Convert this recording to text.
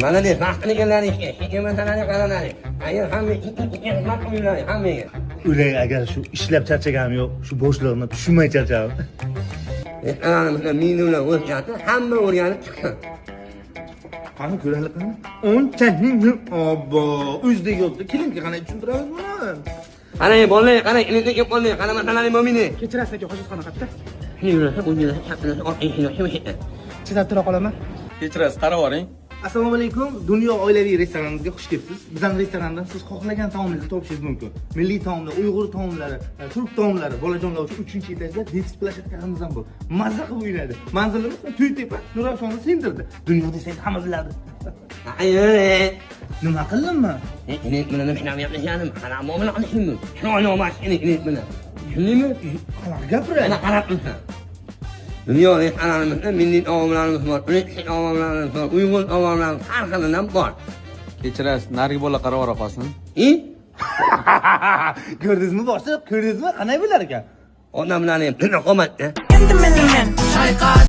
Mana de, vaqtini keladi. Hech masalani qaranadi. Agar hamma xizmat qilinglar, hammaga. Ular agar shu ishlab charchaganim yo'q, shu bo'shliqni tushunmay charchadim. Ana minutlar o'tadi, hamma o'rganib chiqqan. Qani ko'raylik qani? 10 taning obbo, o'zidek yozdi. Kelinga qanday tushuntirasiz buni? Qani bolalar, qani ilingizga kelib qoldi. Qani masalani bo'lmaydi. Kechirasiz aka, hojatxona qayerda? Yurasa, o'zingizga chaqirasiz, orqangizga Chidab tura qolaman. Kechirasiz, qarab oling. Assalomu alaykum. Dunyo oilaviy restoranimizga xush kelibsiz. Bizning restorandan siz xohlagan taomingizni topishingiz mumkin. Milliy taomlar, Uyg'ur taomlari, turk taomlari, bolajonlar uchun 3-etajda disk plashatkamiz ham bor. Mazza qilib o'ynadi. Manzilimiz To'ytepa, Nurafshonni sendirdi. Dunyo desangiz hamma biladi. Ayy. Nima qildimmi? Inet bilan nima gaplashadim? Haram bilan qilishimmi? Shuni emas, inet bilan. Tushundingmi? Qanaqa gapiradi? Ana qarab tursan. Dunyo restoranimizda milliy taomlarimiz bor, turk taomlarimiz bor, Uyg'ur taomlarimiz har xilidan bor. Kechirasiz, narigi bola qarab ora qolsin. Ko'rdingizmi boshliq? Ko'rdingizmi? Qanday bo'lar ekan? Odamlarni ham qo'matda. Endi men